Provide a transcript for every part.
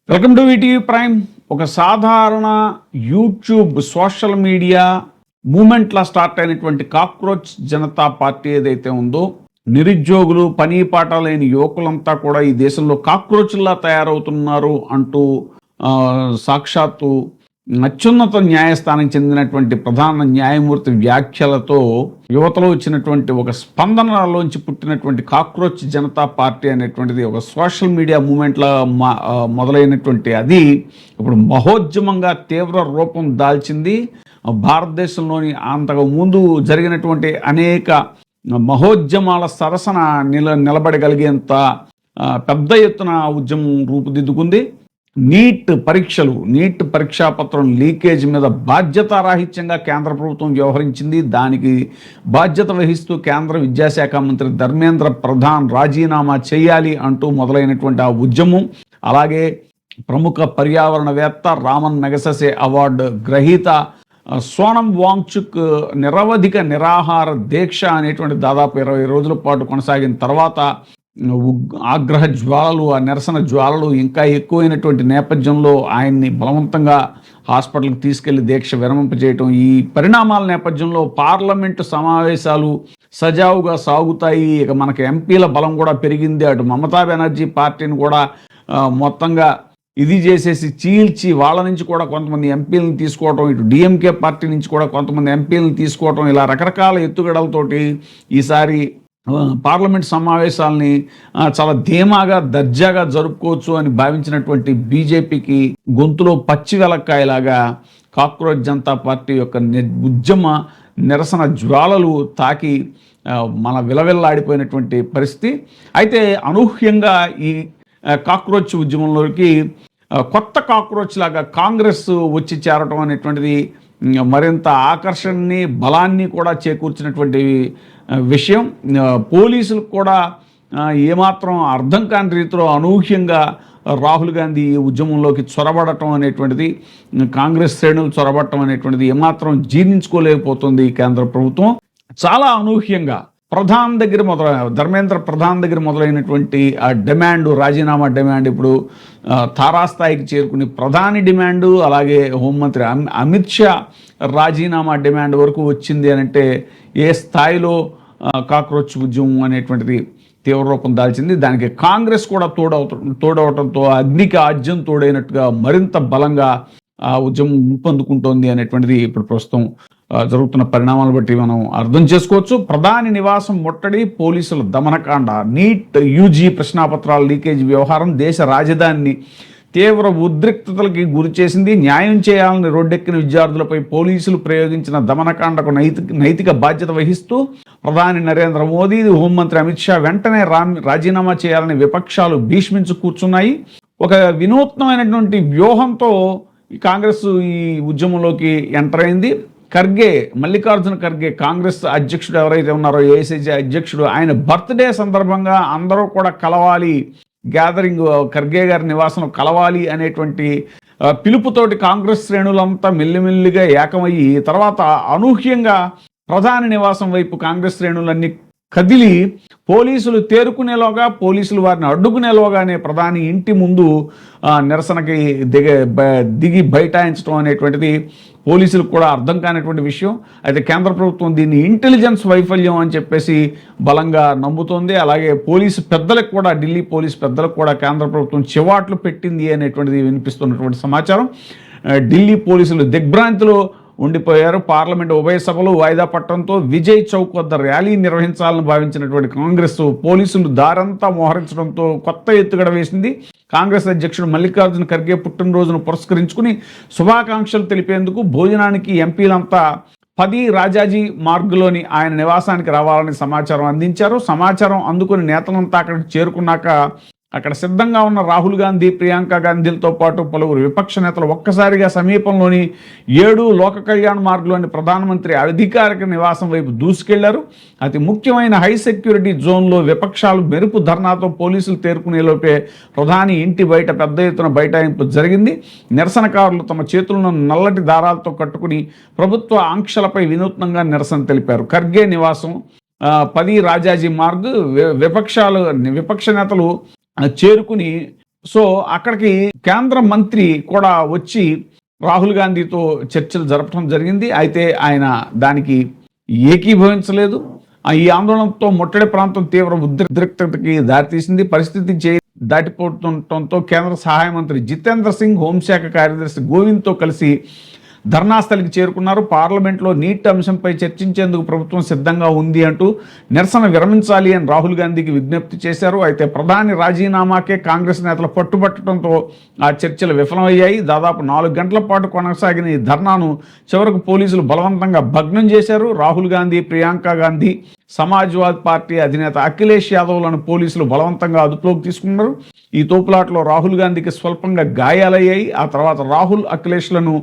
Welcome to ETV prime. ఒక సాధారణ YouTube social media మూమెంట్లా start అయినటువంటి కాక్రోచ్ జనతా పార్టీ ఏదైతే ఉందో, నిరుద్యోగులు పని పాట లేని యువకులంతా కూడా ఈ దేశంలో కాక్రోచ్లా తయారవుతున్నారు అంటూ సాక్షాత్తు అత్యున్నత న్యాయస్థానానికి చెందినటువంటి ప్రధాన న్యాయమూర్తి వ్యాఖ్యలతో యువతలో వచ్చినటువంటి ఒక స్పందనలోంచి పుట్టినటువంటి కాక్రోచ్ జనతా పార్టీ అనేటువంటిది ఒక సోషల్ మీడియా మూమెంట్లా మొదలైనటువంటి అది ఇప్పుడు మహోద్యమంగా తీవ్ర రూపం దాల్చింది. భారతదేశంలోని అంతకు ముందు జరిగినటువంటి అనేక మహోద్యమాల సరసన నిలబడగలిగేంత పెద్ద ఎత్తున ఉద్యమం రూపుదిద్దుకుంది. నీట్ పరీక్షాపత్రం లీకేజ్ మీద బాధ్యతారాహిత్యంగా కేంద్ర ప్రభుత్వం వ్యవహరించింది. దానికి బాధ్యత వహిస్తూ కేంద్ర విద్యాశాఖ మంత్రి ధర్మేంద్ర ప్రధాన్ రాజీనామా చేయాలి అంటూ మొదలైనటువంటి ఆ ఉద్యమం, అలాగే ప్రముఖ పర్యావరణవేత్త రామన్ మెగసెసే అవార్డు గ్రహీత సోనం వాంగ్చుక్ నిరవధిక నిరాహార దీక్ష అనేటువంటి దాదాపు 20 రోజుల పాటు కొనసాగిన తర్వాత ఆగ్రహ జ్వాలలు, ఆ నిరసన జ్వాలలు ఇంకా ఎక్కువైనటువంటి నేపథ్యంలో ఆయన్ని బలవంతంగా హాస్పిటల్కి తీసుకెళ్లి దీక్ష విరమింపజేయటం, ఈ పరిణామాల నేపథ్యంలో పార్లమెంటు సమావేశాలు సజావుగా సాగుతాయి. ఇక మనకి ఎంపీల బలం కూడా పెరిగింది. అటు మమతా బెనర్జీ పార్టీని కూడా మొత్తంగా ఇది చేసేసి చీల్చి వాళ్ళ నుంచి కూడా కొంతమంది ఎంపీలను తీసుకోవటం, ఇటు డిఎంకే పార్టీ నుంచి కూడా కొంతమంది ఎంపీలను తీసుకోవటం, ఇలా రకరకాల ఎత్తుగడలతోటి ఈసారి పార్లమెంట్ సమావేశాలని చాలా ధీమాగా దర్జాగా జరుపుకోవచ్చు అని భావించినటువంటి బీజేపీకి గొంతులో పచ్చి వెలక్కాయలాగా కాక్రోచ్ జనతా పార్టీ యొక్క ఉద్యమ నిరసన జ్వాలలు తాకి మన విలవిల్లాడిపోయినటువంటి పరిస్థితి. అయితే అనూహ్యంగా ఈ కాక్రోచ్ ఉద్యమంలోకి కొత్త కాక్రోచ్ లాగా కాంగ్రెస్ వచ్చి చేరటం అనేటువంటిది మరింత ఆకర్షణని బలాన్ని కూడా చేకూర్చినటువంటి విషయం. పోలీసులకు కూడా ఏమాత్రం అర్థం కాని రీతిలో అనూహ్యంగా రాహుల్ గాంధీ ఉద్యమంలోకి చొరబడటం అనేటువంటిది, కాంగ్రెస్ శ్రేణులు చొరబడటం అనేటువంటిది ఏమాత్రం జీర్ణించుకోలేకపోతుంది కేంద్ర ప్రభుత్వం. చాలా అనూహ్యంగా ధర్మేంద్ర ప్రధాన్ దగ్గర మొదలైనటువంటి ఆ డిమాండ్, రాజీనామా డిమాండ్ ఇప్పుడు తారాస్థాయికి చేరుకుని ప్రధాని డిమాండు, అలాగే హోంమంత్రి అమిత్ షా రాజీనామా డిమాండ్ వరకు వచ్చింది అని అంటే ఏ స్థాయిలో కాక్రోచ్ ఉద్యమం అనేటువంటిది తీవ్ర రూపం దాల్చింది. దానికి కాంగ్రెస్ కూడా తోడవటంతో అగ్నికి ఆజ్యం తోడైనట్టుగా మరింత బలంగా ఆ ఉద్యమం ఊపందుకుంటోంది అనేటువంటిది ఇప్పుడు ప్రస్తుతం జరుగుతున్న పరిణామాలను బట్టి మనం అర్థం చేసుకోవచ్చు. ప్రధాని నివాసం ముట్టడి, పోలీసుల దమనకాండ, నీట్ యూజీ ప్రశ్నాపత్రాల లీకేజ్ వ్యవహారం దేశ రాజధానిని తీవ్ర ఉద్రిక్తతలకి గురి చేసింది. న్యాయం చేయాలని రోడ్డెక్కిన విద్యార్థులపై పోలీసులు ప్రయోగించిన దమనకాండకు నైతిక బాధ్యత వహిస్తూ ప్రధాని నరేంద్ర మోదీ, హోంమంత్రి అమిత్ షా వెంటనే రాజీనామా చేయాలని విపక్షాలు భీష్మించి కూర్చున్నాయి. ఒక వినూత్నమైనటువంటి వ్యూహంతో ఈ కాంగ్రెస్ ఈ ఉద్యమంలోకి ఎంటర్ అయింది. మల్లికార్జున ఖర్గే కాంగ్రెస్ అధ్యక్షుడు ఎవరైతే ఉన్నారో, ఏఐసీసీ అధ్యక్షుడు, ఆయన బర్త్డే సందర్భంగా అందరూ కూడా కలవాలి, గ్యాదరింగ్ ఖర్గే గారి నివాసంలో కలవాలి అనేటువంటి పిలుపుతోటి కాంగ్రెస్ శ్రేణులంతా మెల్లిమెల్లిగా ఏకమయ్యి తర్వాత అనూహ్యంగా ప్రధాని నివాసం వైపు కాంగ్రెస్ శ్రేణులన్నీ కదిలి పోలీసులు తేరుకునేలోగా, పోలీసులు వారిని అడ్డుకునేలోగానే ప్రధాని ఇంటి ముందు నిరసనకి దిగి బైఠాయించడం అనేటువంటిది పోలీసులకు కూడా అర్థం కానిటువంటి విషయం. అయితే కేంద్ర ప్రభుత్వం దీన్ని ఇంటెలిజెన్స్ వైఫల్యం అని చెప్పేసి బలంగా నమ్ముతోంది. అలాగే పోలీసు పెద్దలకు కూడా, ఢిల్లీ పోలీసు పెద్దలకు కూడా కేంద్ర ప్రభుత్వం చివాట్లు పెట్టింది అనేటువంటిది వినిపిస్తున్నటువంటి సమాచారం. ఢిల్లీ పోలీసులు దిగ్భ్రాంతిలో ఉండిపోయారు. పార్లమెంటు ఉభయ సభలు వాయిదా పట్టడంతో విజయ్ చౌక్ వద్ద ర్యాలీ నిర్వహించాలని భావించినటువంటి కాంగ్రెస్ పోలీసులు దారంతా మోహరించడంతో కొత్త ఎత్తుగడ వేసింది. కాంగ్రెస్ అధ్యక్షుడు మల్లికార్జున ఖర్గే పుట్టినరోజును పురస్కరించుకుని శుభాకాంక్షలు తెలిపేందుకు భోజనానికి ఎంపీలంతా 10 రాజాజీ మార్గులోని ఆయన నివాసానికి రావాలని సమాచారం అందించారు. సమాచారం అందుకుని నేతలంతా అక్కడికి చేరుకున్నాక అక్కడ సిద్ధంగా ఉన్న రాహుల్ గాంధీ, ప్రియాంక గాంధీలతో పాటు పలువురు విపక్ష నేతలు ఒక్కసారిగా సమీపంలోని 7 లోక కళ్యాణ్ మార్గ్లోని ప్రధానమంత్రి అధికారిక నివాసం వైపు దూసుకెళ్లారు. అతి ముఖ్యమైన హై సెక్యూరిటీ జోన్లో విపక్షాలు మెరుపు ధర్నాతో పోలీసులు తేరుకునేలోపే ప్రధాని ఇంటి బయట పెద్ద ఎత్తున బైఠాయింపు జరిగింది. నిరసనకారులు తమ చేతులను నల్లటి దారాలతో కట్టుకుని ప్రభుత్వ ఆంక్షలపై వినూత్నంగా నిరసన తెలిపారు. ఖర్గే నివాసం 10 రాజాజీ మార్గ్ విపక్ష నేతలు చేరుకుని సో అక్కడికి కేంద్ర మంత్రి కూడా వచ్చి రాహుల్ గాంధీతో చర్చలు జరపడం జరిగింది. అయితే ఆయన దానికి ఏకీభవించలేదు. ఈ ఆందోళనతో ముట్టడి ప్రాంతం తీవ్ర ఉద్రిక్తతకి దారితీసింది. పరిస్థితి దాటిపోతుండటంతో కేంద్ర సహాయ మంత్రి జితేంద్ర సింగ్, హోంశాఖ కార్యదర్శి గోవింద్తో కలిసి ధర్నాస్థలికి చేరుకున్నారు. పార్లమెంట్లో నీట్ అంశంపై చర్చించేందుకు ప్రభుత్వం సిద్ధంగా ఉంది అంటూ నిరసన విరమించాలి అని రాహుల్ గాంధీకి విజ్ఞప్తి చేశారు. అయితే ప్రధాని రాజీనామాకే కాంగ్రెస్ నేతలు పట్టుబట్టడంతో ఆ చర్చలు విఫలమయ్యాయి. దాదాపు 4 గంటల పాటు కొనసాగిన ఈ ధర్నాను చివరకు పోలీసులు బలవంతంగా భగ్నం చేశారు. రాహుల్ గాంధీ, ప్రియాంక గాంధీ, సమాజ్వాదీ పార్టీ అధినేత అఖిలేష్ యాదవ్లను పోలీసులు బలవంతంగా అదుపులోకి తీసుకున్నారు. ఈ తోపులాటలో రాహుల్ గాంధీకి స్వల్పంగా గాయాలయ్యాయి. ఆ తర్వాత రాహుల్, అఖిలేష్లను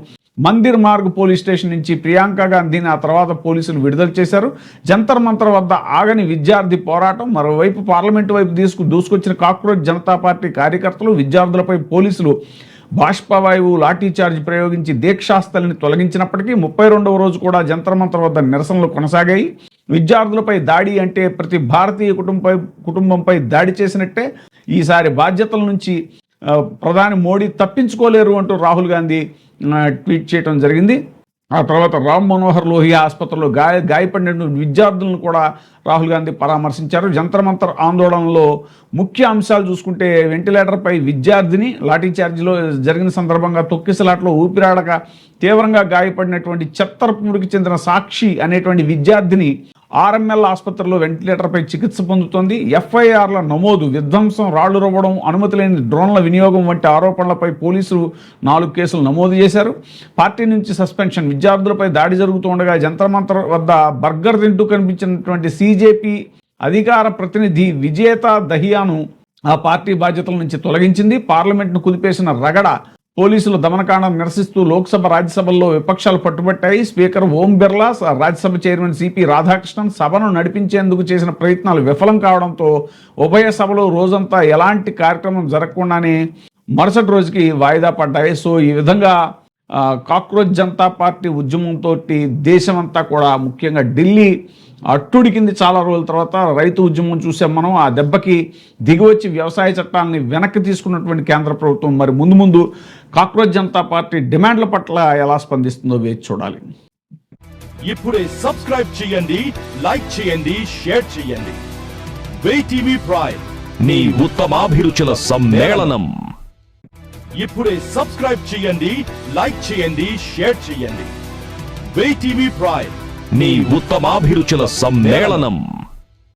మందిర్ మార్గ్ పోలీస్ స్టేషన్ నుంచి ప్రియాంక గాంధీని ఆ తర్వాత పోలీసులు విడుదల చేశారు. జంతర్ మంతర్ వద్ద ఆగని విద్యార్థి పోరాటం. మరోవైపు పార్లమెంటు వైపు దూసుకొచ్చిన కాక్రోచ్ జనతా పార్టీ కార్యకర్తలు, విద్యార్థులపై పోలీసులు బాష్పవాయువు లాఠీచార్జ్ ప్రయోగించి దీక్షాస్థలిని తొలగించినప్పటికీ 32వ రోజు కూడా జంతర్ మంతర్ వద్ద నిరసనలు కొనసాగాయి. విద్యార్థులపై దాడి అంటే ప్రతి భారతీయ కుటుంబంపై దాడి చేసినట్టే. ఈసారి బాధ్యతల నుంచి ప్రధాని మోడీ తప్పించుకోలేరు అంటూ రాహుల్ గాంధీ ట్వీట్ చేయడం జరిగింది. ఆ తర్వాత రామ్ మనోహర్ లోహియా ఆసుపత్రిలో గాయపడిన విద్యార్థులను కూడా రాహుల్ గాంధీ పరామర్శించారు. జంతర్ మంతర్ ఆందోళనలో ముఖ్య అంశాలు చూసుకుంటే వెంటిలేటర్పై విద్యార్థిని లాఠీచార్జిలో జరిగిన సందర్భంగా తొక్కిసలాట్లో ఊపిరాడక తీవ్రంగా గాయపడినటువంటి ఛత్తర్పూర్కి చెందిన సాక్షి అనేటువంటి విద్యార్థిని ఆర్ఎంఎల్ ఆసుపత్రిలో వెంటిలేటర్పై చికిత్స పొందుతోంది. ఎఫ్ఐఆర్ల నమోదు, విధ్వంసం, రాళ్లు రువ్వడం, అనుమతి లేని డ్రోన్ల వినియోగం వంటి ఆరోపణలపై పోలీసులు 4 కేసులు నమోదు చేశారు. పార్టీ నుంచి సస్పెన్షన్. విద్యార్థులపై దాడి జరుగుతూ ఉండగా జంతర్ మంతర్ వద్ద బర్గర్ తింటూ కనిపించినటువంటి సిజేపీ అధికార ప్రతినిధి విజేత దహియాను ఆ పార్టీ బాధ్యతల నుంచి తొలగించింది. పార్లమెంట్ను కుదిపేసిన రగడ పోలీసులు దమనకాండం నిరసిస్తూ లోక్సభ, రాజ్యసభల్లో విపక్షాలు పట్టుబట్టాయి. Speaker Om Birla, Rajya Sabha chairman CP Radhakrishnan సభను నడిపించేందుకు చేసిన ప్రయత్నాలు విఫలం కావడంతో ఉభయ సభలో రోజంతా ఎలాంటి కార్యక్రమం జరగకుండానే మరుసటి రోజుకి వాయిదా పడ్డాయి. సో ఈ విధంగా కాక్రోచ్ జనతా పార్టీ ఉద్యమంతో దేశమంతా కూడా, ముఖ్యంగా ఢిల్లీ అట్టుడికింది. చాలా రోజుల తర్వాత రైతు ఉద్యమం చూసాం మనం. ఆ దెబ్బకి దిగివచ్చి వ్యవసాయ చట్టాలని వెనక్కి తీసుకున్నటువంటి కేంద్ర ప్రభుత్వం మరి ముందు కాక్రోచ్ జనతా పార్టీ డిమాండ్ల పట్ల ఎలా స్పందిస్తుందో వేచి చూడాలి. ఇప్పుడే సబ్స్క్రైబ్ చేయండి, లైక్ చేయండి, షేర్ చేయండి. టీవీ ప్రైమ్, నీ ఉత్తమాభిరుచుల సమ్మేళనం. ఇప్పుడే సబ్స్క్రైబ్ చేయండి, లైక్ చేయండి, షేర్ చేయండి. టీవీ ప్రైమ్, నీ ఉత్తమాభిరుచుల సమ్మేళనం.